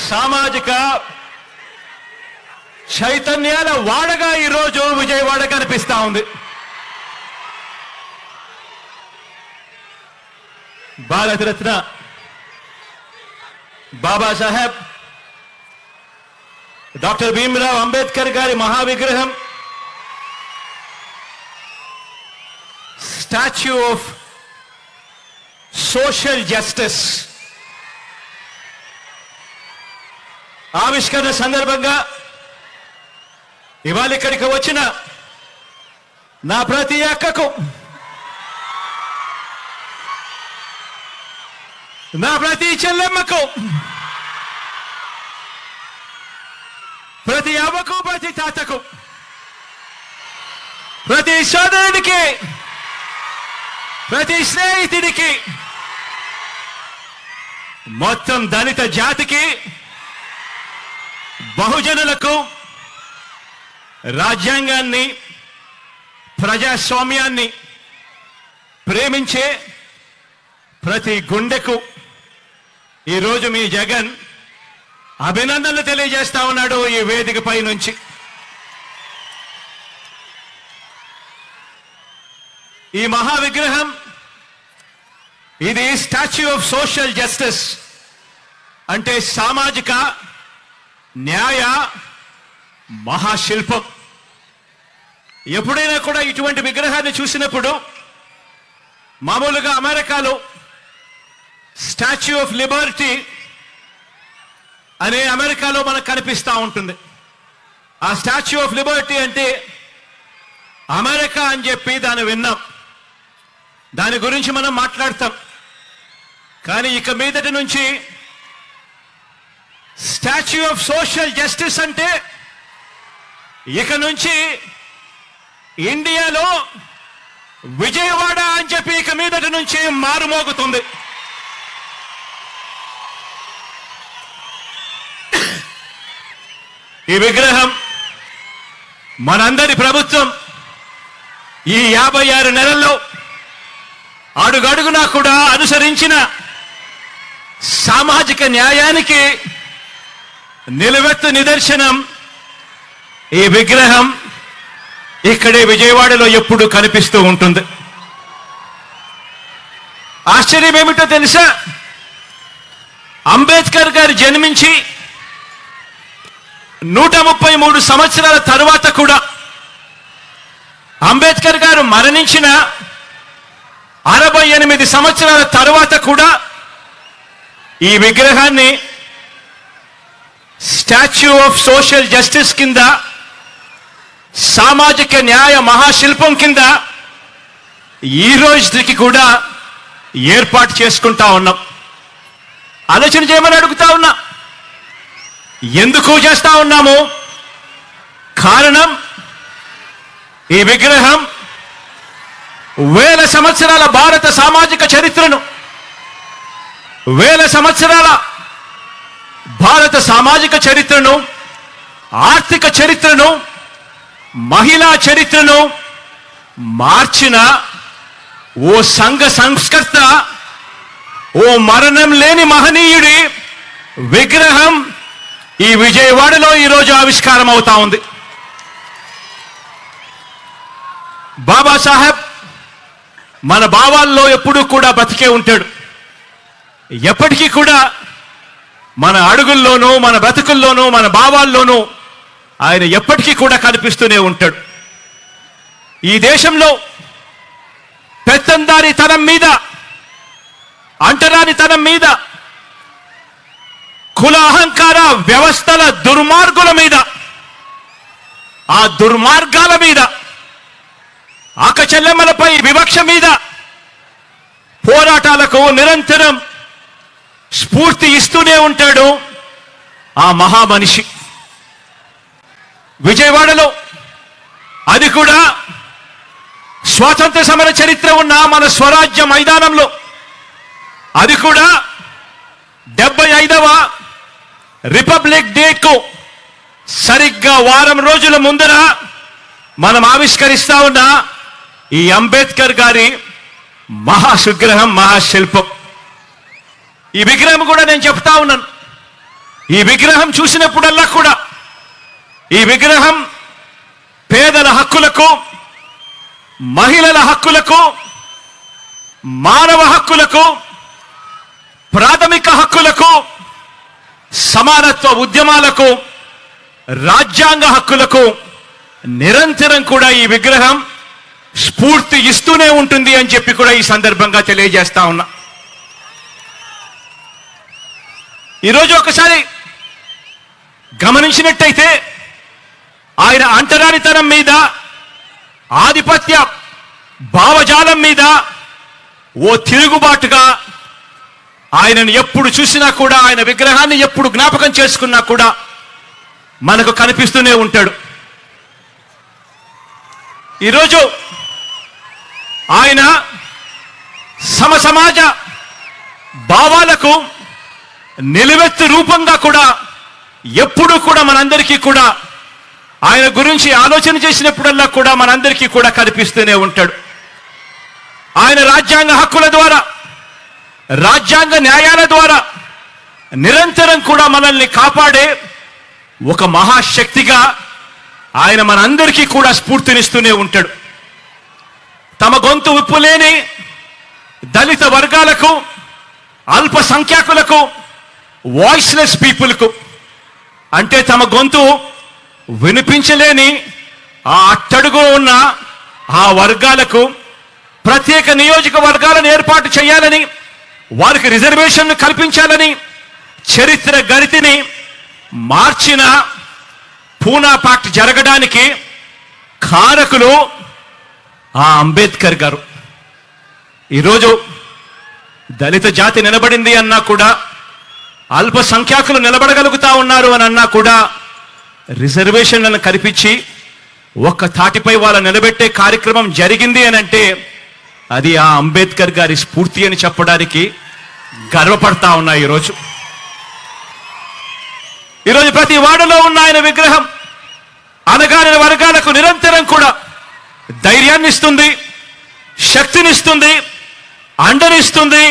సామాజిక చైతన్యాల వాడగా ఈరోజు విజయవాడ కనిపిస్తా ఉంది. భారతరత్న బాబాసాహెబ్ డాక్టర్ భీమ్రావ్ అంబేద్కర్ గారి మహావిగ్రహం, స్టాచ్యూ ఆఫ్ సోషల్ జస్టిస్ ఆవిష్కరణ సందర్భంగా ఇవాళ ఇక్కడికి వచ్చిన నా ప్రతి అక్కకు, నా ప్రతి చెల్లెమ్మకు, ప్రతి అవ్వకు, ప్రతి తాతకు, ప్రతి సోదరుడికి, ప్రతి స్నేహితుడికి, మొత్తం దళిత జాతికి, బహుజనులకు, రాజ్యాంగాన్ని, ప్రజాస్వామ్యాన్ని ప్రేమించే ప్రతి గుండెకు ఈరోజు మీ జగన్ అభినందనలు తెలియజేస్తా ఉన్నాడు ఈ వేదికపై నుంచి. ఈ మహావిగ్రహం ఇది స్టాచ్యూ ఆఫ్ సోషల్ జస్టిస్, అంటే సామాజిక న్యాయ మహాశిల్పం. ఎప్పుడైనా కూడా ఇటువంటి విగ్రహాన్ని చూసినప్పుడు మామూలుగా అమెరికాలో స్టాచ్యూ ఆఫ్ లిబర్టీ అనే అమెరికాలో మనకు కనిపిస్తూ ఉంటుంది. ఆ స్టాచ్యూ ఆఫ్ లిబర్టీ అంటే అమెరికా అని చెప్పి దాన్ని విన్నాం, దాని గురించి మనం మాట్లాడతాం. కానీ ఇక మీదటి నుంచి స్టాచ్యూ ఆఫ్ సోషల్ జస్టిస్ అంటే ఇక నుంచి ఇండియాలో విజయవాడ అని చెప్పి ఇక మీదటి నుంచి మారుమోగుతుంది. ఈ విగ్రహం మనందరి ప్రభుత్వం ఈ 56 నెలల్లో అడుగడుగునా కూడా అనుసరించిన సామాజిక న్యాయానికి నిలువెత్తు నిదర్శనం. ఈ విగ్రహం ఇక్కడే విజయవాడలో ఎప్పుడు కనిపిస్తూ ఉంటుంది. ఆశ్చర్యం ఏమిటో తెలుసా, అంబేద్కర్ గారు జన్మించి 133 సంవత్సరాల తరువాత కూడా, అంబేద్కర్ గారు మరణించిన 68 సంవత్సరాల తరువాత కూడా ఈ విగ్రహాన్ని స్టాచ్యూ ఆఫ్ సోషల్ జస్టిస్ కింద, సామాజిక న్యాయ మహాశిల్పం కింద ఈ రోజుకి కూడా ఏర్పాటు చేసుకుంటా ఉన్నాం. ఆలోచన చేయమని అడుగుతా ఉన్నా. ఎందుకు చేస్తా ఉన్నాము? కారణం, ఈ విగ్రహం వేల సంవత్సరాల భారత సామాజిక చరిత్రను, వేల సంవత్సరాల భారత సామాజిక చరిత్రను, ఆర్థిక చరిత్రను, మహిళా చరిత్రను మార్చిన ఓ సంఘ సంస్కర్త, ఓ మరణం లేని మహనీయుడి విగ్రహం ఈ విజయవాడలో ఈరోజు ఆవిష్కారం అవుతా ఉంది. బాబాసాహెబ్ మన భావాల్లో ఎప్పుడూ కూడా బతికే ఉంటాడు. ఎప్పటికీ కూడా మన అడుగుల్లోనూ, మన బ్రతుకుల్లోనూ, మన భావాల్లోనూ ఆయన ఎప్పటికీ కూడా కనిపిస్తూనే ఉంటాడు. ఈ దేశంలో పెత్తందారితనం మీద, అంటరానితనం మీద, కుల అహంకార వ్యవస్థల దుర్మార్గుల మీద, ఆ దుర్మార్గాల మీద, అక్కచెల్లెమ్మలపై వివక్ష మీద పోరాటాలకు నిరంతరం స్ఫూర్తి ఇస్తూనే ఉంటాడు ఆ మహామనిషి. విజయవాడలో, అది కూడా స్వాతంత్ర సమర చరిత్ర ఉన్న మన స్వరాజ్య మైదానంలో, అది కూడా 75వ రిపబ్లిక్ డేకు సరిగ్గా వారం రోజుల ముందర మనం ఆవిష్కరిస్తా ఉన్న ఈ అంబేద్కర్ గారి మహాశిల్పం, మహాశిల్పం. ఈ విగ్రహం కూడా నేను చెప్తా ఉన్నాను, ఈ విగ్రహం చూసినప్పుడల్లా కూడా ఈ విగ్రహం పేదల హక్కులకు, మహిళల హక్కులకు, మానవ హక్కులకు, ప్రాథమిక హక్కులకు, సమానత్వ ఉద్యమాలకు, రాజ్యాంగ హక్కులకు నిరంతరం కూడా ఈ విగ్రహం స్ఫూర్తి ఇస్తూనే ఉంటుంది అని చెప్పి కూడా ఈ సందర్భంగా తెలియజేస్తా ఉన్నా. ఈరోజు ఒకసారి గమనించినట్టయితే ఆయన అంటరానితనం మీద, ఆధిపత్య భావజాలం మీద ఓ తిరుగుబాటుగా ఆయనను ఎప్పుడు చూసినా కూడా, ఆయన విగ్రహాన్ని ఎప్పుడు జ్ఞాపకం చేసుకున్నా కూడా మనకు కనిపిస్తూనే ఉంటాడు. ఈరోజు ఆయన సమసమాజ భావాలకు నిలువెత్తు రూపంగా కూడా ఎప్పుడూ కూడా మనందరికీ కూడా ఆయన గురించి ఆలోచన చేసినప్పుడల్లా కూడా మనందరికీ కూడా కనిపిస్తూనే ఉంటాడు. ఆయన రాజ్యాంగ హక్కుల ద్వారా, రాజ్యాంగ న్యాయాల ద్వారా నిరంతరం కూడా మనల్ని కాపాడే ఒక మహాశక్తిగా ఆయన మనందరికీ కూడా స్ఫూర్తినిస్తూనే ఉంటాడు. తమ గొంతు విప్పులేని దళిత వర్గాలకు, అల్పసంఖ్యాకులకు, వాయిస్లెస్ పీపుల్కు, అంటే తమ గొంతు వినిపించలేని ఆ అట్టడుగు ఉన్న ఆ వర్గాలకు ప్రత్యేక నియోజకవర్గాలను ఏర్పాటు చేయాలని, వారికి రిజర్వేషన్ను కల్పించాలని చరిత్ర గరితిని మార్చిన పూనా పాక్ట్ జరగడానికి కారకులు ఆ అంబేద్కర్ గారు. ఈరోజు దళిత జాతి నిలబడింది అన్నా కూడా, అల్పసంఖ్యాకులు నిలబడగలుగుతా ఉన్నారు అని అన్నా కూడా, రిజర్వేషన్లను కల్పించి ఒక్క తాటిపై వాళ్ళ నిలబెట్టే కార్యక్రమం జరిగింది అని అంటే అది ఆ అంబేద్కర్ గారి స్ఫూర్తి అని చెప్పడానికి గర్వపడతా ఉన్నా. ఈరోజు ప్రతి వాడలో ఉన్న ఆయన విగ్రహం అణగారిన వర్గాలకు నిరంతరం కూడా ధైర్యాన్ని ఇస్తుంది, శక్తినిస్తుంది, అండనిస్తుంది,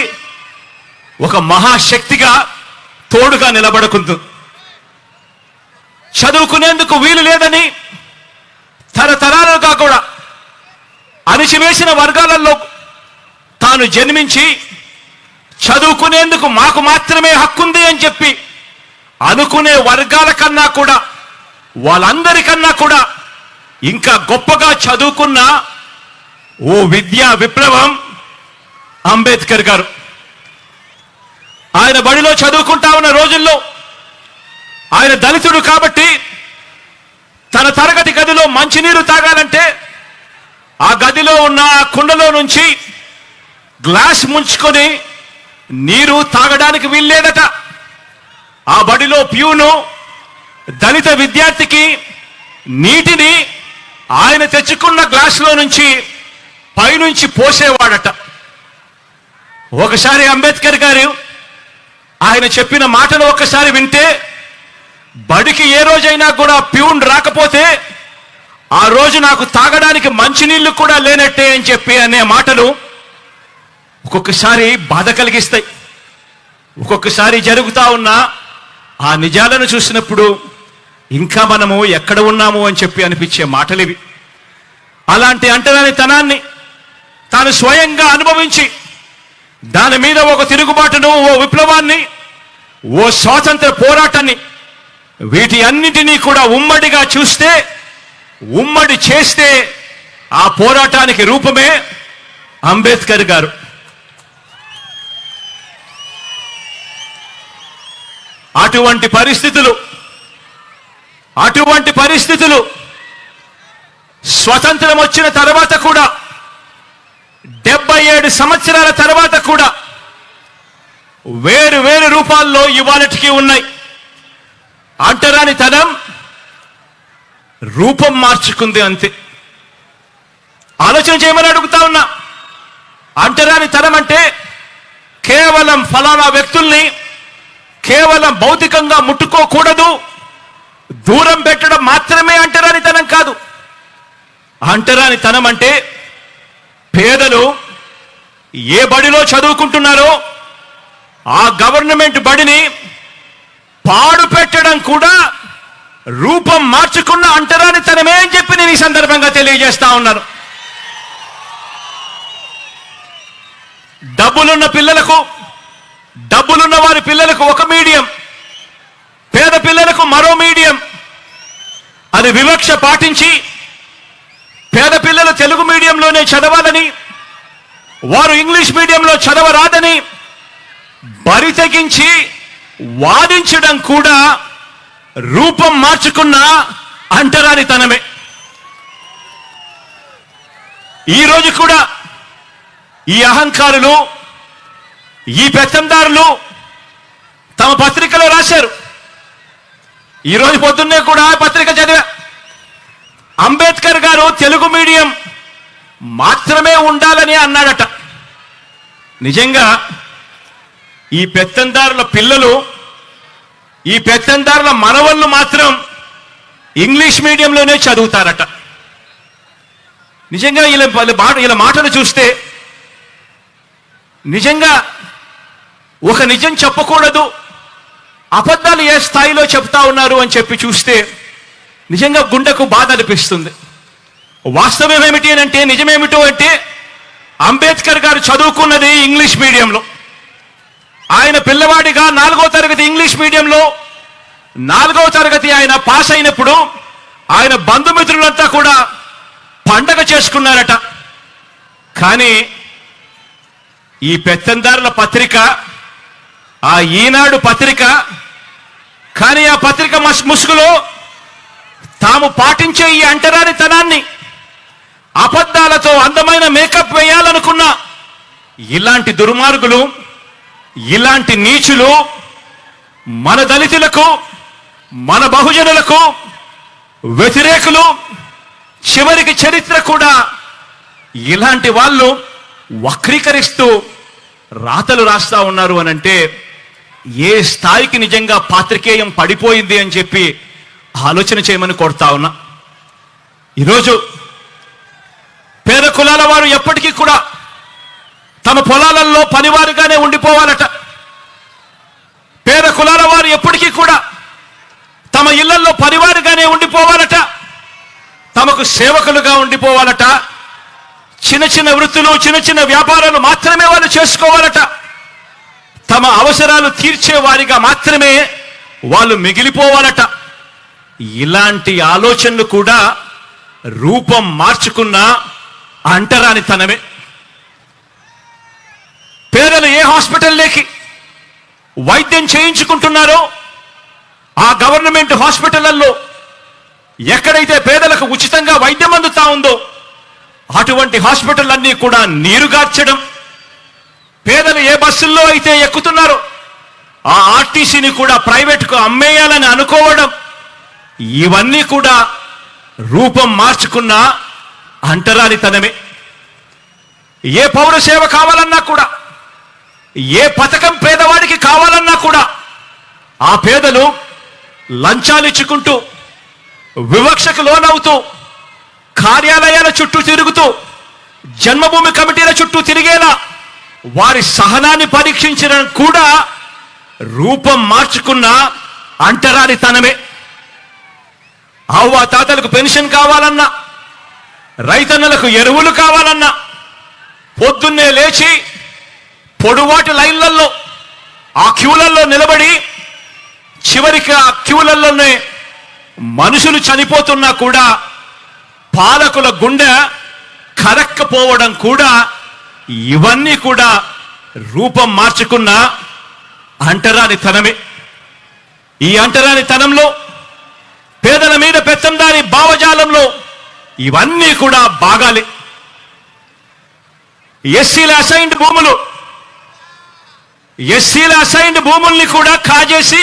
ఒక మహాశక్తిగా తోడుగా నిలబడుకుంటుంది. చదువుకునేందుకు వీలు లేదని తరతరాలుగా కూడా అణిచివేసిన వర్గాలలో తాను జన్మించి చదువుకునేందుకు మాకు మాత్రమే హక్కుంది అని చెప్పి అనుకునే వర్గాల కన్నా కూడా, వాళ్ళందరికన్నా కూడా ఇంకా గొప్పగా చదువుకున్న ఓ విద్యా విప్లవం అంబేద్కర్ గారు. ఆయన బడిలో చదువుకుంటా ఉన్న రోజుల్లో ఆయన దళితుడు కాబట్టి తన తరగతి గదిలో మంచినీరు తాగాలంటే ఆ గదిలో ఉన్న కుండలో నుంచి గ్లాస్ ముంచుకొని నీరు తాగడానికి వీల్లేదట. ఆ బడిలో ప్యూను దళిత విద్యార్థికి నీటిని ఆయన తెచ్చుకున్న గ్లాసులో నుంచి పైనుంచి పోసేవాడట. ఒకసారి అంబేద్కర్ గారు ఆయన చెప్పిన మాటలు ఒక్కసారి వింటే, బడికి ఏ రోజైనా కూడా ప్యూన్ రాకపోతే ఆ రోజు నాకు తాగడానికి మంచినీళ్లు కూడా లేనట్టే అని చెప్పి అనే మాటలు ఒక్కొక్కసారి బాధ కలిగిస్తాయి. ఒక్కొక్కసారి జరుగుతా ఉన్న ఆ నిజాలను చూసినప్పుడు ఇంకా మనము ఎక్కడ ఉన్నాము అని చెప్పి అనిపించే మాటలు ఇవి. అలాంటి అంటరానితనాన్ని తాను స్వయంగా అనుభవించి దాని మీద ఒక తిరుగుబాటును, ఓ విప్లవాన్ని, ఓ స్వాతంత్ర పోరాటాన్ని, వీటి అన్నిటినీ కూడా ఉమ్మడిగా చూస్తే, ఉమ్మడి చేస్తే ఆ పోరాటానికి రూపమే అంబేద్కర్ గారు. అటువంటి పరిస్థితులు స్వతంత్రం వచ్చిన తర్వాత కూడా, 77 సంవత్సరాల తర్వాత కూడా వేరు వేరు రూపాల్లో ఇవాళటికి ఉన్నాయి. అంటరానితనం రూపం మార్చుకుంది అంతే. ఆలోచన చేయమని అడుగుతా ఉన్నా. అంటరానితనం అంటే కేవలం ఫలానా వ్యక్తుల్ని కేవలం భౌతికంగా ముట్టుకోకూడదు, దూరం పెట్టడం మాత్రమే అంటరానితనం కాదు. అంటరానితనం అంటే పేదలు ఏ బడిలో చదువుకుంటున్నారో ఆ గవర్నమెంట్ బడిని పాడు పెట్టడం కూడా రూపం మార్చుకున్న అంటరానితనమే అని చెప్పి నేను ఈ సందర్భంగా తెలియజేస్తా ఉన్నాను. డబ్బులున్న పిల్లలకు, డబ్బులున్న వారి పిల్లలకు ఒక మీడియం, పేద పిల్లలకు మరో మీడియం అని వివక్ష పాటించి పేద పిల్లలు తెలుగు మీడియంలోనే చదవాలని, వారు ఇంగ్లీష్ మీడియంలో చదవరాదని బరి తెగించి వాదించడం కూడా రూపం మార్చుకున్న అంటరానితనమే. ఈరోజు కూడా ఈ అహంకారులు, ఈ పెత్తందారులు తమ పత్రికలో రాశారు. ఈరోజు పొద్దున్నే కూడా పత్రిక చదివా. అంబేద్కర్ గారు తెలుగు మీడియం మాత్రమే ఉండాలని అన్నాడట. నిజంగా ఈ పెత్తందారుల పిల్లలు, ఈ పెత్తందారుల మనవళ్ళు మాత్రం ఇంగ్లీష్ మీడియంలోనే చదువుతారట. నిజంగా ఇలా మాటలు చూస్తే నిజంగా ఒక నిజం చెప్పకూడదు, అబద్ధాలు ఏ స్థాయిలో చెప్తా ఉన్నారు అని చెప్పి చూస్తే నిజంగా గుండెకు బాధ అనిపిస్తుంది. వాస్తవం ఏమిటి అని అంటే, నిజమేమిటో అంటే, అంబేద్కర్ గారు చదువుకున్నది ఇంగ్లీష్ మీడియంలో. ఆయన పిల్లవాడిగా 4వ తరగతి ఇంగ్లీష్ మీడియంలో 4వ తరగతి ఆయన పాస్ అయినప్పుడు ఆయన బంధుమిత్రులంతా కూడా పండగ చేసుకున్నారట. కానీ ఈ పెత్తందారుల పత్రిక, ఆ ఈనాడు పత్రిక, కానీ ఆ పత్రిక ముసుగులో తాము పాటించే ఈ అంటరానితనాన్ని, అబద్ధాలతో అందమైన మేకప్ వేయాలనుకున్న ఇలాంటి దుర్మార్గులు, ఇలాంటి నీచులు మన దళితులకు, మన బహుజనులకు వ్యతిరేకులు, చివరికి చరిత్ర కూడా ఇలాంటి వాళ్ళు వక్రీకరిస్తూ రాతలు రాస్తా ఉన్నారు అనంటే ఏ స్థాయికి నిజంగా పాత్రికేయం పడిపోయింది అని చెప్పి ఆలోచన చేయమని కోరుతా ఉన్నా. ఈరోజు పేద కులాల వారు ఎప్పటికీ కూడా తమ పొలాలలో పనివారుగానే ఉండిపోవాలట. పేద కులాల వారు ఎప్పటికీ కూడా తమ ఇళ్లలో పనివారుగానే ఉండిపోవాలట. తమకు సేవకులుగా ఉండిపోవాలట. చిన్న చిన్న వృత్తులు, చిన్న చిన్న వ్యాపారాలు మాత్రమే వాళ్ళు చేసుకోవాలట. తమ అవసరాలు తీర్చే వారిగా మాత్రమే వాళ్ళు మిగిలిపోవాలట. ఇలాంటి ఆలోచనలు కూడా రూపం మార్చుకున్న అంటరానితనమే. పేదలు ఏ హాస్పిటల్లోకి వైద్యం చేయించుకుంటున్నారో ఆ గవర్నమెంట్ హాస్పిటళ్లలో ఎక్కడైతే పేదలకు ఉచితంగా వైద్యం అందుతా ఉందో అటువంటి హాస్పిటల్ అన్నీ కూడా నీరుగార్చడం, పేదలు ఏ బస్సుల్లో అయితే ఎక్కుతున్నారో ఆ ఆర్టీసీని కూడా ప్రైవేట్కు అమ్మేయాలని అనుకోవడం, ఇవన్నీ కూడా రూపం మార్చుకున్న అంటరానితనమే. ఏ పౌర సేవ కావాలన్నా కూడా, ఏ పథకం పేదవాడికి కావాలన్నా కూడా ఆ పేదలు లంచాలు ఇచ్చుకుంటూ, వివక్షకు లోనవుతూ, కార్యాలయాల చుట్టూ తిరుగుతూ, జన్మభూమి కమిటీల చుట్టూ తిరిగేలా వారి సహనాన్ని పరీక్షించడం కూడా రూపం మార్చుకున్న అంటరానితనమే. అవ్వ తాతలకు పెన్షన్ కావాలన్నా, రైతన్నలకు ఎరువులు కావాలన్నా పొద్దున్నే లేచి పొడువాటి లైన్లలో ఆ క్యూలలో నిలబడి, చివరికి ఆ క్యూలలోనే మనుషులు చనిపోతున్నా కూడా పాలకుల గుండె కరక్కపోవడం కూడా, ఇవన్నీ కూడా రూపం మార్చుకున్న అంటరానితనమే. ఈ అంటరానితనంలో, పేదల మీద పెత్తందారి భావజాలంలో ఇవన్నీ కూడా భాగాలే. ఎస్సీల అసైన్డ్ భూముల్ని కూడా కాజేసి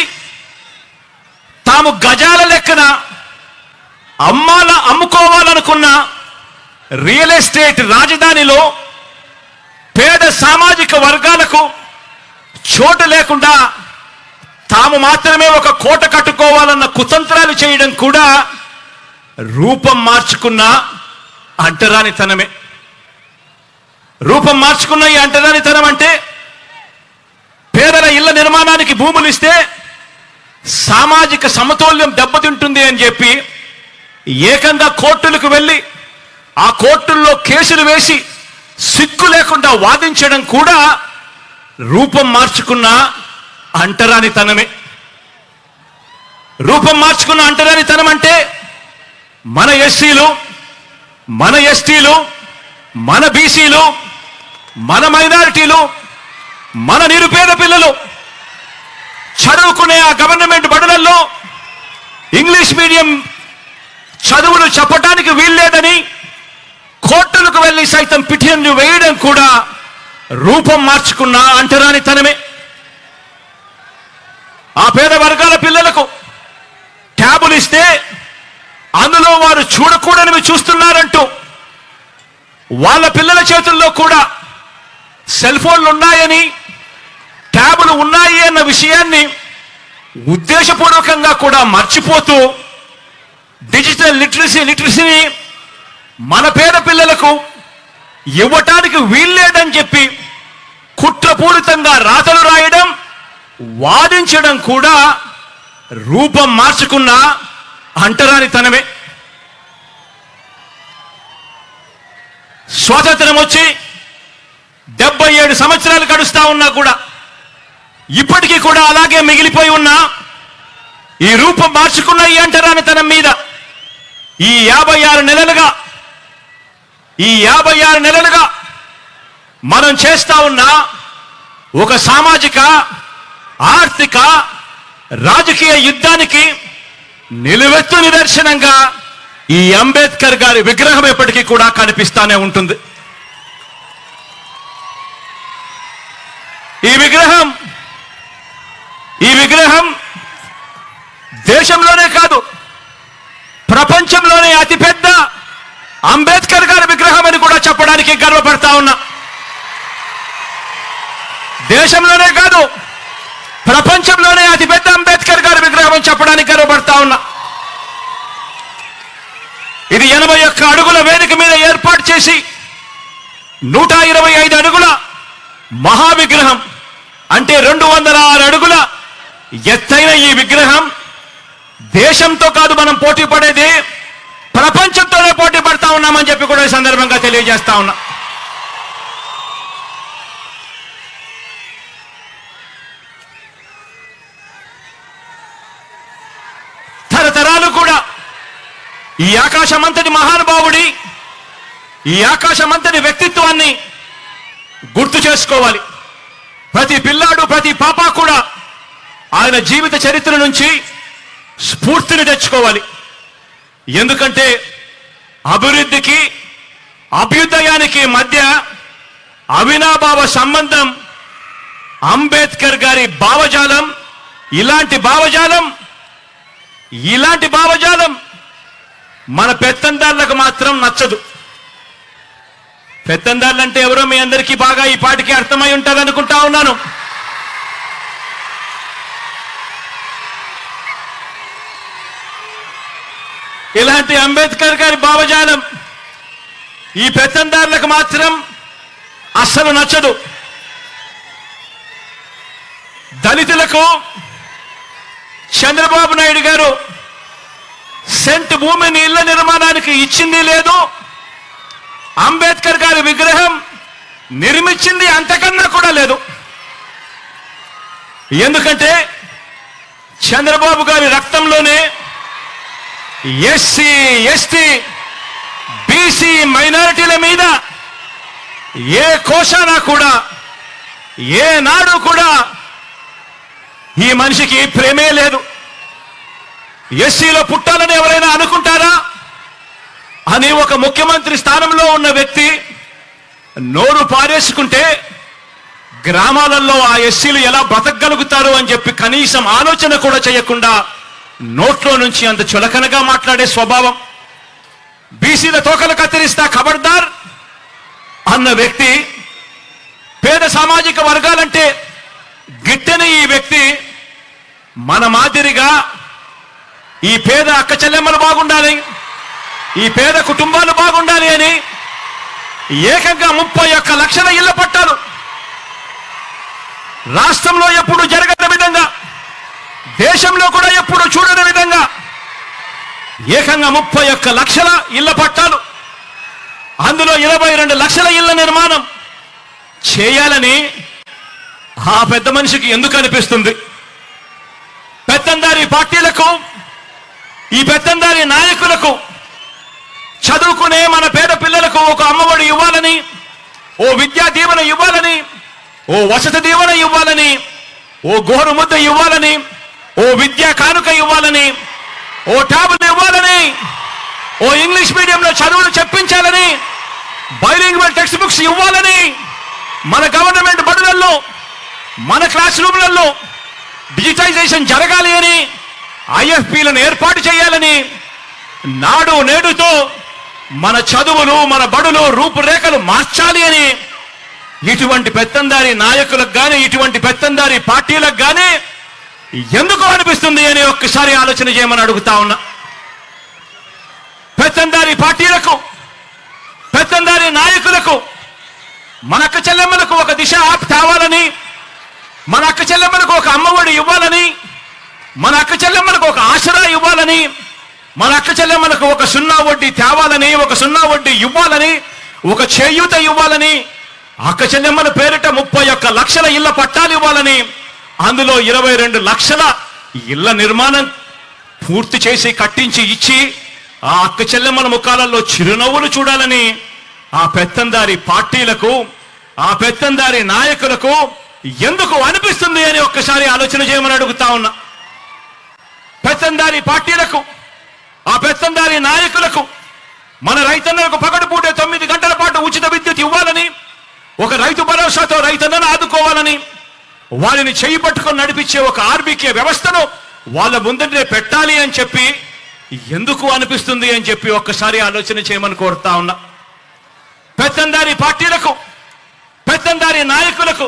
తాము గజాల లెక్కన అమ్ముకోవాలనుకున్న రియల్ ఎస్టేట్ రాజధానిలో పేద సామాజిక వర్గాలకు చోటు లేకుండా తాము మాత్రమే ఒక కోట కట్టుకోవాలన్న కుతంత్రాలు చేయడం కూడా రూపం మార్చుకున్న అంటరానితనమే. రూపం మార్చుకున్న ఈ అంటరానితనం అంటే, పేదల ఇళ్ల నిర్మాణానికి భూములు ఇస్తే సామాజిక సమతౌల్యం దెబ్బతింటుంది అని చెప్పి ఏకంగా కోర్టులకు వెళ్ళి ఆ కోర్టుల్లో కేసులు వేసి సిగ్గు లేకుండా వాదించడం కూడా రూపం మార్చుకున్న అంటరానితనమే. రూపం మార్చుకున్న అంటరానితనం అంటే మన ఎస్సీలు, మన ఎస్టీలు, మన బీసీలు, మన మైనారిటీలు, మన నిరుపేద పిల్లలు చదువుకునే ఆ గవర్నమెంట్ బడులలో ఇంగ్లీష్ మీడియం చదువులు చెప్పడానికి వీల్లేదని కోర్టులకు వెళ్ళి సైతం పిటిషన్లు వేయడం కూడా రూపం మార్చుకున్న అంటరానితనమే. ఆ పేద వర్గాల పిల్లలకు ట్యాబులు ఇస్తే అందులో వారు చూడకూడనివి చూస్తున్నారంటూ వాళ్ళ పిల్లల చేతుల్లో కూడా సెల్ ఫోన్లు ఉన్నాయని, ట్యాబులు ఉన్నాయి అన్న విషయాన్ని ఉద్దేశపూర్వకంగా కూడా మర్చిపోతూ డిజిటల్ లిటరసీని మన పేద పిల్లలకు ఇవ్వటానికి వీల్లేదని చెప్పి కుట్రపూరితంగా రాతలు రాయడం, వాదించడం కూడా రూపం మార్చుకున్న అంటరానితనమే. స్వాతంత్రం వచ్చి 77 సంవత్సరాలు గడుస్తా ఉన్నా కూడా ఇప్పటికీ కూడా అలాగే మిగిలిపోయి ఉన్న ఈ రూపం మార్చుకున్న ఈ అంటరానితనం మీద ఈ 56 నెలలుగా మనం చేస్తా ఉన్న ఒక సామాజిక, ఆర్థిక, రాజకీయ యుద్ధానికి నిలువెత్తు నిదర్శనంగా ఈ అంబేద్కర్ గారి విగ్రహం ఎప్పటికీ కూడా కనిపిస్తానే ఉంటుంది. ఈ విగ్రహం దేశంలోనే కాదు ప్రపంచంలోనే అతిపెద్ద అంబేద్కర్ గారి విగ్రహం అని కూడా చెప్పడానికి గర్వపడతా ఉన్నా. దేశంలోనే కాదు ప్రపంచంలోనే అతిపెద్ద అంబేద్కర్ గారి విగ్రహం అని చెప్పడానికి గర్వపడతా ఉన్నా. ఇది 81 అడుగుల వేదిక మీద ఏర్పాటు చేసి 125 అడుగుల మహావిగ్రహం అంటే 206 అడుగుల ఎత్తైన ఈ విగ్రహం దేశంతో కాదు మనం పోటీ పడేది, ప్రపంచంతోనే పోటీ పడతా ఉన్నామని చెప్పి కూడా ఈ సందర్భంగా తెలియజేస్తా ఉన్నా. తరతరాలు కూడా ఈ ఆకాశమంతటి మహానుభావుడి, ఈ ఆకాశమంతటి వ్యక్తిత్వాన్ని గుర్తు చేసుకోవాలి. ప్రతి పిల్లాడు, ప్రతి పాప కూడా ఆయన జీవిత చరిత్ర నుంచి స్ఫూర్తిని తెచ్చుకోవాలి. ఎందుకంటే అభివృద్ధికి, అభ్యుదయానికి మధ్య అవినాభావ సంబంధం అంబేద్కర్ గారి భావజాలం. ఇలాంటి భావజాలం మన పెత్తందారులకు మాత్రం నచ్చదు. పెత్తందారులు అంటే ఎవరో మీ అందరికీ బాగా ఈ పాటికి అర్థమై ఉంటుంది అనుకుంటా ఉన్నాను. ఇలాంటి అంబేద్కర్ గారి భావజాలం ఈ పెత్తందారులకు మాత్రం అస్సలు నచ్చదు. దళితులకు చంద్రబాబు నాయుడు గారు సెంట్ భూమిని ఇళ్ల నిర్మాణానికి ఇచ్చింది లేదు, అంబేద్కర్ గారి విగ్రహం నిర్మించింది అంతకన్నా కూడా లేదు. ఎందుకంటే చంద్రబాబు గారి రక్తంలోనే ఎస్సీ, ఎస్టీ, బీసీ మైనారిటీల మీద ఏ కోశానా కూడా, ఏ నాడు కూడా ఈ మనిషికి ప్రేమే లేదు. ఎస్సీలో పుట్టాలని ఎవరైనా అనుకుంటారా అని ఒక ముఖ్యమంత్రి స్థానంలో ఉన్న వ్యక్తి నోరు పారేసుకుంటే గ్రామాలలో ఆ ఎస్సీలు ఎలా బ్రతకగలుగుతారు అని చెప్పి కనీసం ఆలోచన కూడా చేయకుండా నోట్లో నుంచి అంత చులకనగా మాట్లాడే స్వభావం. బీసీల తోకలు కత్తిరిస్తా ఖబర్దార్ అన్న వ్యక్తి, పేద సామాజిక వర్గాలంటే గిట్టని ఈ వ్యక్తి మన మాదిరిగా ఈ పేద అక్క చెల్లెమ్మలు బాగుండాలి, ఈ పేద కుటుంబాలు బాగుండాలి అని ఏకంగా 31 లక్షల ఇళ్ల పట్టాలు రాష్ట్రంలో ఎప్పుడు జరగని విధంగా, దేశంలో కూడా ఎప్పుడు ఏకంగా 31 లక్షల ఇళ్ల పట్టాలు, అందులో 22 లక్షల ఇళ్ల నిర్మాణం చేయాలని ఆ పెద్ద మనిషికి ఎందుకు అనిపిస్తుంది? పెత్తందారి పార్టీలకు, ఈ పెత్తందారి నాయకులకు చదువుకునే మన పేద పిల్లలకు ఒక అమ్మఒడి ఇవ్వాలని, ఓ విద్యా దీవెన ఇవ్వాలని, ఓ వసతి దీవెన ఇవ్వాలని, ఓ గోరు ముద్ద ఇవ్వాలని, ఓ విద్యా కానుక ఇవ్వాలని, ఓ ట్యాబులు ఇవ్వాలని, ఓ ఇంగ్లీష్ మీడియంలో చదువులు చెప్పించాలని, బైలింగ్వల్ టెక్స్ట్ బుక్స్ ఇవ్వాలని, మన గవర్నమెంట్ బడులలో, మన క్లాస్ రూమ్లలో డిజిటైజేషన్ జరగాలి అని, ఐఎఫ్పీలను ఏర్పాటు చేయాలని, నాడు నేడుతో మన చదువులు, మన బడులు రూపురేఖలు మార్చాలి అని ఇటువంటి పెత్తందారి నాయకులకు కానీ, ఇటువంటి పెత్తందారి పార్టీలకు కానీ ఎందుకు అనిపిస్తుంది అని ఒక్కసారి ఆలోచన చేయమని అడుగుతా ఉన్నా. పెత్తందారి పార్టీలకు, పెత్తందారి నాయకులకు మన అక్క చెల్లెమ్మలకు ఒక దిశ ఆప్ తేవాలని, మన అక్క చెల్లెమ్మలకు ఒక అమ్మఒడి ఇవ్వాలని, మన అక్క చెల్లెమ్మలకు ఒక ఆసరా ఇవ్వాలని, మన అక్క చెల్లెమ్మలకు ఒక 0 వడ్డీ తేవాలని, ఒక 0 వడ్డీ ఇవ్వాలని, ఒక చేయూత ఇవ్వాలని, అక్క చెల్లెమ్మల పేరిట 31 లక్షల ఇళ్ల పట్టాలు ఇవ్వాలని, అందులో 22 లక్షల ఇళ్ల నిర్మాణం పూర్తి చేసి కట్టించి ఇచ్చి ఆ అక్క చెల్లెమ్మల ముఖాలలో చిరునవ్వులు చూడాలని ఆ పెత్తందారి పార్టీలకు, ఆ పెత్తందారి నాయకులకు ఎందుకు అనిపిస్తుంది అని ఒక్కసారి ఆలోచన చేయమని అడుగుతా ఉన్నా. పెత్తందారి పార్టీలకు, ఆ పెత్తందారి నాయకులకు మన రైతన్నలకు పగటిపూట 9 గంటల పాటు ఉచిత విద్యుత్ ఇవ్వాలని, ఒక రైతు భరోసాతో రైతన్నను ఆదుకోవాలని, వారిని చేయి పట్టుకొని నడిపించే ఒక ఆర్బీకే వ్యవస్థను వాళ్ళ ముందరే పెట్టాలి అని చెప్పి ఎందుకు అనిపిస్తుంది అని చెప్పి ఒక్కసారి ఆలోచన చేయమని కోరుతా ఉన్నా. పెత్తందారి పార్టీలకు, పెత్తందారి నాయకులకు,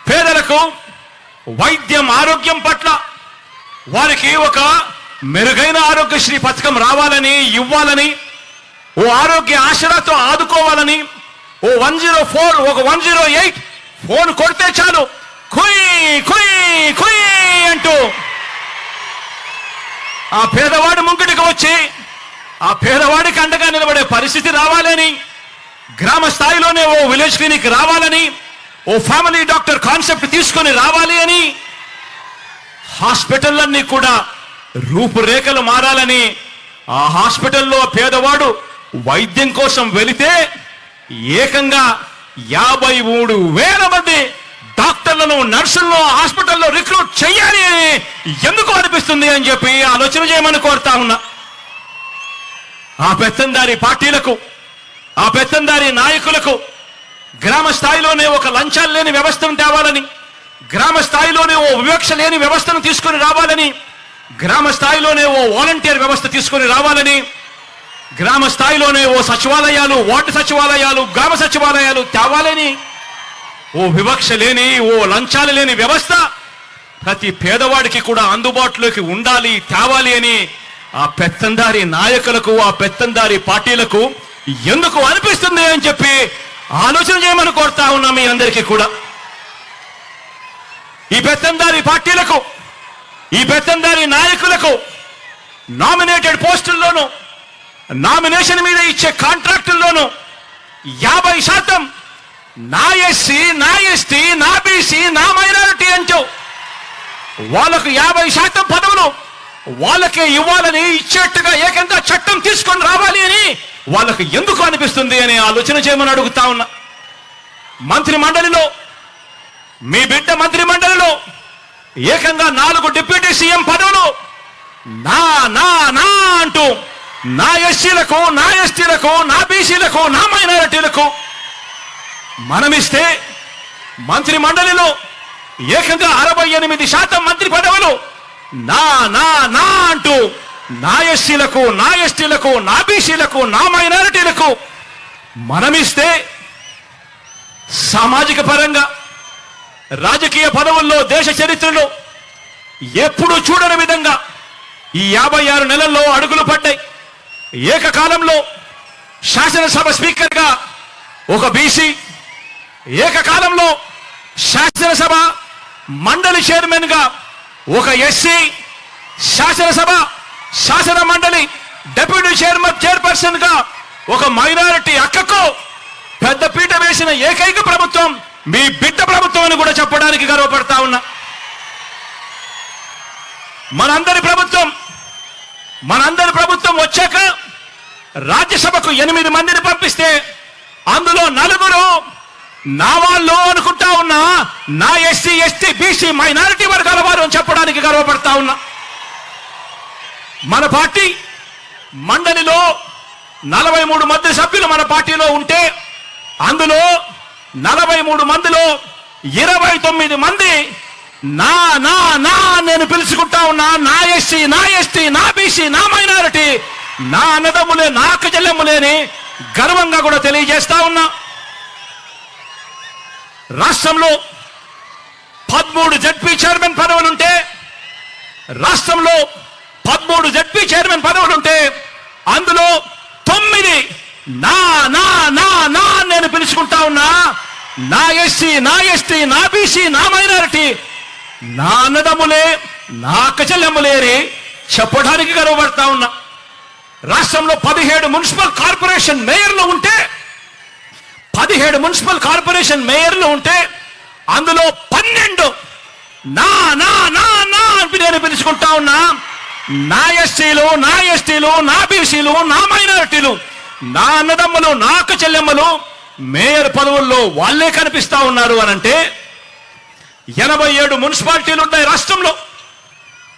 పేదలకు వైద్యం, ఆరోగ్యం పట్ల వారికి ఒక మెరుగైన ఆరోగ్యశ్రీ పథకం రావాలని, ఇవ్వాలని, ఓ ఆరోగ్య ఆసరాతో ఆదుకోవాలని, ఓ 104, ఒక 108 ఫోన్ కొడితే చాలు కుయ్ కుయ్ కుయ్ అంటూ ఆ పేదవాడి ముంగిటికి వచ్చి ఆ పేదవాడికి అండగా నిలబడే పరిస్థితి రావాలని, గ్రామ స్థాయిలోనే ఓ విలేజ్ క్లినిక్ రావాలని, ఓ ఫ్యామిలీ డాక్టర్ కాన్సెప్ట్ తీసుకొని రావాలి అని, హాస్పిటల్లన్నీ కూడా రూపురేఖలు మారాలని, ఆ హాస్పిటల్లో పేదవాడు వైద్యం కోసం వెళితే ఏకంగా 53,000 మంది డాక్టర్లను, నర్సులను హాస్పిటల్లో రిక్రూట్ చేయాలి అని ఎందుకు అనిపిస్తుంది అని చెప్పి ఆలోచన చేయమని కోరుతా ఉన్నా. ఆ పెత్తందారి పార్టీలకు, ఆ పెత్తందారి నాయకులకు గ్రామ స్థాయిలోనే ఒక లంచాలు లేని వ్యవస్థను తేవాలని, గ్రామ స్థాయిలోనే ఓ వివక్ష లేని వ్యవస్థను తీసుకొని రావాలని, గ్రామ స్థాయిలోనే ఓ వాలంటీర్ వ్యవస్థ తీసుకొని రావాలని, గ్రామ స్థాయిలోనే ఓ సచివాలయాలు, వార్డు సచివాలయాలు, గ్రామ సచివాలయాలు తేవాలని, ఓ వివక్ష లేని, ఓ లంచాలు లేని వ్యవస్థ ప్రతి పేదవాడికి కూడా అందుబాటులోకి ఉండాలి, తేవాలి అని ఆ పెత్తందారి నాయకులకు, ఆ పెత్తందారి పార్టీలకు ఎందుకు అనిపిస్తుంది అని చెప్పి ఆలోచన చేయమని కోరుతా ఉన్నా మీ అందరికీ కూడా. ఈ పెత్తందారి పార్టీలకు, ఈ పెత్తందారి నాయకులకు నామినేటెడ్ పోస్టుల్లోనూ, నామినేషన్ మీద ఇచ్చే కాంట్రాక్టుల్లోనూ 50% నా ఎస్సీ, నా ఎస్టీ, నా బీసీ, నా మైనారిటీ అంటూ వాళ్ళకు 50% పదవులు వాళ్ళకే ఇవ్వాలని, ఇచ్చేట్టుగా ఏకంగా చట్టం తీసుకొని రావాలి అని వాళ్ళకు ఎందుకు అనిపిస్తుంది అని ఆలోచన చేయమని అడుగుతా ఉన్నా. మంత్రి మండలిలో, మీ బిడ్డ మంత్రి మండలిలో ఏకంగా 4 డిప్యూటీ సీఎం పదవులు నా నా నా అంటూ నా ఎస్సీలకు, నా ఎస్టీలకు, నా బీసీలకు, నా మైనారిటీలకు మనమిస్తే మంత్రి మండలిలో ఏకంగా 68% మంత్రి పదవులు నా నా నా అంటూ నా ఎస్సీలకు, నా ఎస్టీలకు, నా బీసీలకు, నా మైనారిటీలకు మనమిస్తే సామాజిక పరంగా, రాజకీయ పదవుల్లో దేశ చరిత్రలో ఎప్పుడు చూడని విధంగా ఈ 56 నెలల్లో అడుగులు పడ్డాయి. ఏకకాలంలో శాసనసభ స్పీకర్గా ఒక బీసీ, ఏకకాలంలో శాసనసభ మండలి చైర్మన్ గా ఒక ఎస్సీ, శాసనసభ శాసన మండలి డిప్యూటీ చైర్పర్సన్ గా ఒక మైనారిటీ అక్కకు పెద్ద పీట వేసిన ఏకైక ప్రభుత్వం మీ బిడ్డ ప్రభుత్వం అని కూడా చెప్పడానికి గర్వపడతా ఉన్నా. మనందరి ప్రభుత్వం వచ్చాక రాజ్యసభకు 8 మందిని పంపిస్తే అందులో 4 నా వాళ్ళు అనుకుంటా ఉన్నా, నా ఎస్సీ ఎస్టీ బీసీ మైనారిటీ వర్గాల వారు అని చెప్పడానికి గర్వపడతా ఉన్నా. మన పార్టీ మండలిలో 43 మంది సభ్యులు మన పార్టీలో ఉంటే అందులో 43 మందిలో 29 మంది నా నా నా నేను పిలుచుకుంటా ఉన్నా. నా ఎస్సీ, నా ఎస్టీ, నా బీసీ, నా మైనారిటీ, నా అన్నదమ్ములే, నాకు చెల్లెమ్ములేని గర్వంగా కూడా తెలియజేస్తా ఉన్నా. రాష్ట్రంలో 13 జడ్పీ చైర్మన్ పదవులుంటే అందులో 9 నా నా నా నా నేను పిలుచుకుంటా ఉన్నా. నా ఎస్సీ, నా ఎస్టీ, నా బీసీ, నా మైనారిటీ, నా అన్నదమ్ములే, నాకు చెల్లెమ్ములేని చెప్పడానికి గర్వపడతా ఉన్నా. రాష్ట్రంలో 17 మున్సిపల్ కార్పొరేషన్ మేయర్లు ఉంటే అందులో 12 నా నా నా నా నేను పిలుచుకుంటా ఉన్నా. నా ఎస్సీలు, నా ఎస్టీలు, నా బీసీలు, నా మైనారిటీలు, నా అన్నదమ్ములు, నాకు చెల్లెమ్మలు మేయర్ పదవుల్లో వాళ్ళే కనిపిస్తా ఉన్నారు అని అంటే 87 మున్సిపాలిటీలు ఉన్నాయి రాష్ట్రంలో.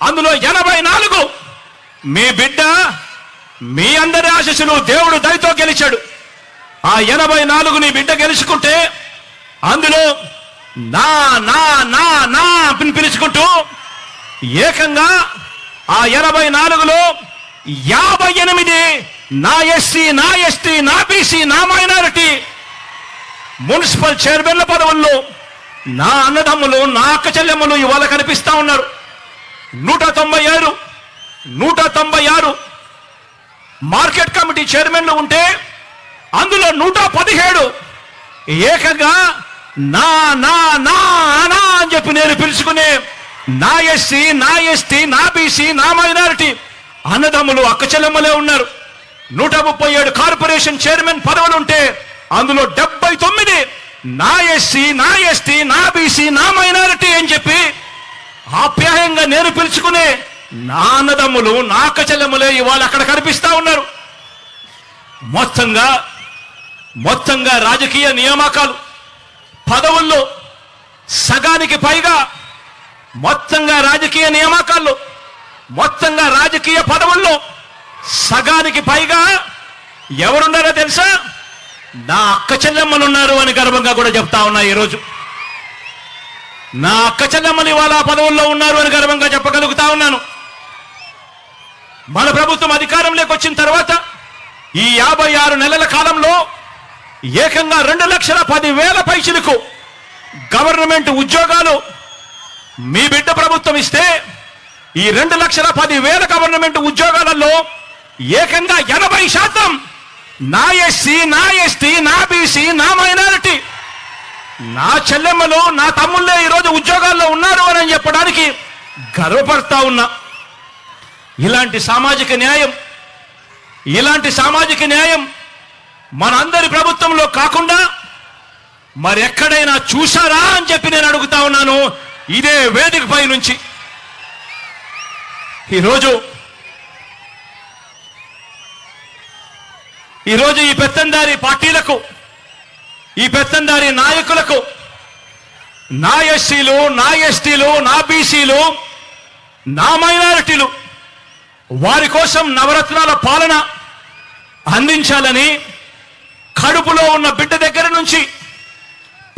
అందులో 84 మీ బిడ్డ, మీ అందరి ఆశీస్సులు దేవుడు దయతో గెలిచాడు. ఆ 84 నీ బిడ్డ గెలుచుకుంటే అందులో నా నా నా నా పిలుచుకుంటూ ఏకంగా ఆ 84లో 58 నా ఎస్సీ, నా ఎస్టీ, నా బీసీ, నా మైనారిటీ మున్సిపల్ చైర్మన్ల పదవుల్లో నా అన్నదమ్ములు, నా అక్క చెల్లెమ్మలు ఇవాళ కనిపిస్తా ఉన్నారు. 196 మార్కెట్ కమిటీ చైర్మన్లు ఉంటే అందులో 117 ఏకంగా నా నా నా నా అని చెప్పి నేను పిలుచుకునే నా ఎస్సీ, నా ఎస్టీ, నా బీసీ, నా మైనారిటీ అన్నదమ్ములు, అక్క చెల్లెమ్మలే ఉన్నారు. 137 కార్పొరేషన్ చైర్మన్ పదవులు ఉంటే అందులో 79 నా ఎస్సీ, నా ఎస్టీ, నా బీసీ, నా మైనారిటీ అని చెప్పి ఆప్యాయంగా నేను పిలుచుకునే నా అన్నదమ్ములు, నా అక్క చెల్లెమ్మలే ఇవాళ అక్కడ కనిపిస్తా ఉన్నారు. మొత్తంగా రాజకీయ నియామకాలు పదవుల్లో సగానికి పైగా రాజకీయ పదవుల్లో సగానికి పైగా ఎవరున్నారో తెలుసా? నా అక్క చెల్లెమ్మలు ఉన్నారు అని గర్వంగా కూడా చెప్తా ఉన్నా. ఈరోజు నా అక్క చెల్లెమ్మలు ఇవాళ పదవుల్లో ఉన్నారు అని గర్వంగా చెప్పగలుగుతా ఉన్నాను. మన ప్రభుత్వం అధికారంలోకి వచ్చిన తర్వాత ఈ 56 నెలల కాలంలో ఏకంగా 2,10,000 పైచిలకు గవర్నమెంట్ ఉద్యోగాలు మీ బిడ్డ ప్రభుత్వం ఇస్తే ఈ 2,10,000 గవర్నమెంట్ ఉద్యోగాలలో ఏకంగా 80% నా ఎస్సీ, నా ఎస్టీ, నా బీసీ, నా మైనారిటీ, నా చెల్లెమ్మలు, నా తమ్ముళ్ళే ఈరోజు ఉద్యోగాల్లో ఉన్నారు అని చెప్పడానికి గర్వపడతా ఉన్నా. ఇలాంటి సామాజిక న్యాయం మనందరి ప్రభుత్వంలో కాకుండా మరెక్కడైనా చూశారా అని చెప్పి నేను అడుగుతా ఉన్నాను ఇదే వేదికపై నుంచి. ఈరోజు ఈ పెత్తందారి పార్టీలకు, ఈ పెత్తందారి నాయకులకు నా ఎస్సీలు, నా ఎస్టీలు, నా బీసీలు, నా మైనారిటీలు వారి కోసం నవరత్నాల పాలన అందించాలని కడుపులో ఉన్న బిడ్డ దగ్గర నుంచి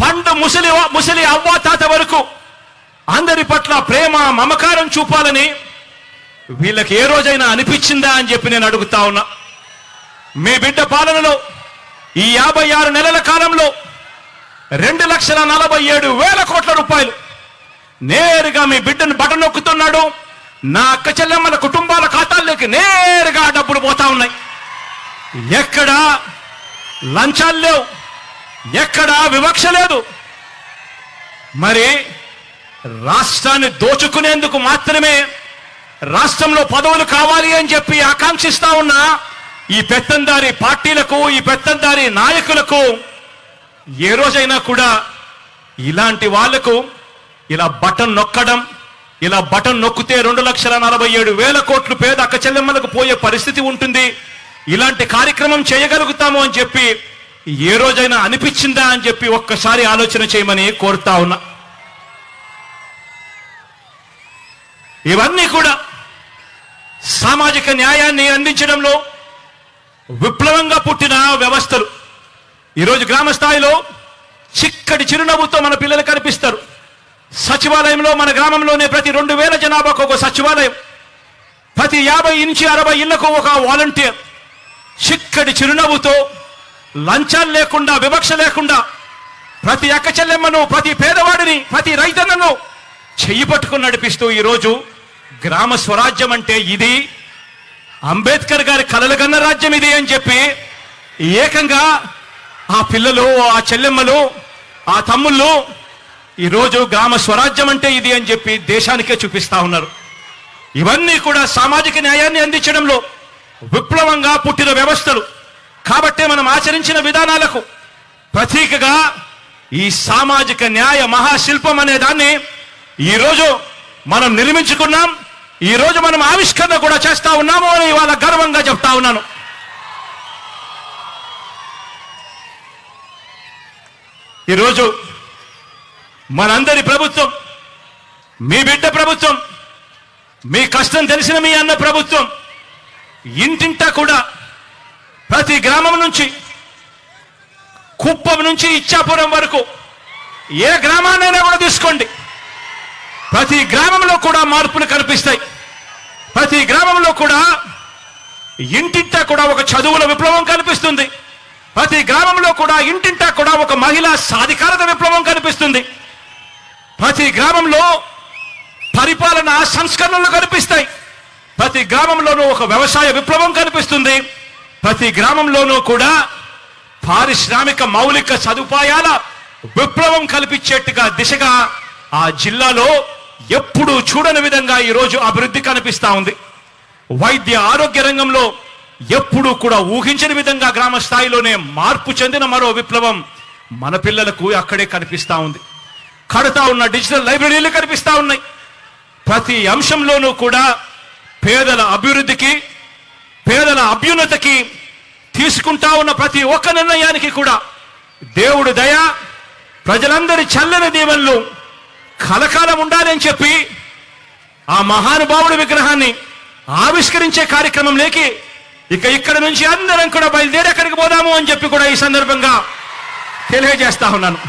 పండు ముసలి అవ్వాతాత వరకు అందరి పట్ల ప్రేమ, మమకారం చూపాలని వీళ్ళకి ఏ రోజైనా అనిపించిందా అని చెప్పి నేను అడుగుతా ఉన్నా. మీ బిడ్డ పాలనలో ఈ 56 నెలల కాలంలో 2,47,000 కోట్ల రూపాయలు నేరుగా మీ బిడ్డను బటన్ నొక్కుతున్నాడు. నా అక్క చెల్లెమ్మల కుటుంబాల ఖాతాల్లోకి నేరుగా డబ్బులు పోతా ఉన్నాయి. ఎక్కడా లంచాలు లేవు, ఎక్కడా వివక్ష లేదు. మరి రాష్ట్రాన్ని దోచుకునేందుకు మాత్రమే రాష్ట్రంలో పదవులు కావాలి అని చెప్పి ఆకాంక్షిస్తా ఉన్న ఈ పెత్తందారి పార్టీలకు, ఈ పెత్తందారి నాయకులకు ఏ రోజైనా కూడా ఇలాంటి వాళ్లకు ఇలా బటన్ నొక్కడం, ఇలా బటన్ నొక్కితే 2,47,000 కోట్లు పేద అక్క చెల్లెమ్మలకు పోయే పరిస్థితి ఉంటుంది, ఇలాంటి కార్యక్రమం చేయగలుగుతాము అని చెప్పి ఏ రోజైనా అనిపించిందా అని చెప్పి ఒక్కసారి ఆలోచన చేయమని కోరుతా ఉన్నా. ఇవన్నీ కూడా సామాజిక న్యాయాన్ని అందించడంలో విప్లవంగా పుట్టిన వ్యవస్థలు. ఈరోజు గ్రామ స్థాయిలో చిక్కటి చిరునవ్వుతో మన పిల్లలు కనిపిస్తారు. సచివాలయంలో మన గ్రామంలోనే ప్రతి 2,000 జనాభాకు ఒక సచివాలయం, ప్రతి 50 నుంచి 60 ఇళ్లకు ఒక వాలంటీర్. చిక్కటి చిరునవ్వుతో, లంచాలు లేకుండా, వివక్ష లేకుండా ప్రతి అక్క చెల్లెమ్మను, ప్రతి పేదవాడిని, ప్రతి రైతన్నను చెయ్యి పట్టుకుని నడిపిస్తూ ఈరోజు గ్రామ స్వరాజ్యం అంటే ఇది, అంబేద్కర్ గారి కలలుగన్న రాజ్యం ఇది అని చెప్పి ఏకంగా ఆ పిల్లలు, ఆ చెల్లెమ్మలు, ఆ తమ్ముళ్ళు ఈరోజు గ్రామ స్వరాజ్యం అంటే ఇది అని చెప్పి దేశానికే చూపిస్తా ఉన్నారు. ఇవన్నీ కూడా సామాజిక న్యాయాన్ని అందించడంలో విప్లవంగా పుట్టిన వ్యవస్థలు. కాబట్టే మనం ఆచరించిన విధానాలకు ప్రతీకగా ఈ సామాజిక న్యాయ మహాశిల్పం అనే దాన్ని ఈరోజు మనం నిర్మించుకున్నాం. ఈరోజు మనం ఆవిష్కరణ కూడా చేస్తా ఉన్నాము అని ఇవాళ గర్వంగా చెప్తా ఉన్నాను. ఈరోజు మనందరి ప్రభుత్వం, మీ బిడ్డ ప్రభుత్వం, మీ కష్టం తెలిసిన మీ అన్న ప్రభుత్వం, ఇంటింటా కూడా ప్రతి గ్రామం నుంచి, కుప్పం నుంచి ఇచ్చాపురం వరకు ఏ గ్రామాన్నైనా కూడా తీసుకోండి, ప్రతి గ్రామంలో కూడా మార్పులు కనిపిస్తాయి. ప్రతి గ్రామంలో కూడా ఇంటింటా కూడా ఒక చదువుల విప్లవం కనిపిస్తుంది. ప్రతి గ్రామంలో కూడా ఇంటింటా కూడా ఒక మహిళా సాధికారత విప్లవం కనిపిస్తుంది. ప్రతి గ్రామంలో పరిపాలన సంస్కరణలు కనిపిస్తాయి. ప్రతి గ్రామంలోనూ ఒక వ్యవసాయ విప్లవం కనిపిస్తుంది. ప్రతి గ్రామంలోనూ కూడా పారిశ్రామిక మౌలిక సదుపాయాల విప్లవం కల్పించేట్టుగా దిశగా ఆ జిల్లాలో ఎప్పుడూ చూడని విధంగా ఈరోజు అభివృద్ధి కనిపిస్తా ఉంది. వైద్య ఆరోగ్య రంగంలో ఎప్పుడూ కూడా ఊహించని విధంగా గ్రామ స్థాయిలోనే మార్పు చెందిన మరో విప్లవం మన పిల్లలకు అక్కడే కనిపిస్తా ఉంది. కడతా ఉన్న డిజిటల్ లైబ్రరీలు కనిపిస్తా ఉన్నాయి. ప్రతి అంశంలోనూ కూడా పేదల అభివృద్ధికి, పేదల అభ్యున్నతికి తీసుకుంటా ఉన్న ప్రతి ఒక్క నిర్ణయానికి కూడా దేవుడు దయ, ప్రజలందరి చల్లని దీవెనలు కలకాలం ఉండాలని చెప్పి ఆ మహానుభావుడి విగ్రహాన్ని ఆవిష్కరించే కార్యక్రమంలోకి ఇక్కడ నుంచి అందరం కూడా బయలుదేరి ఎక్కడికి పోదాము అని చెప్పి కూడా ఈ సందర్భంగా తెలియజేస్తా ఉన్నాను.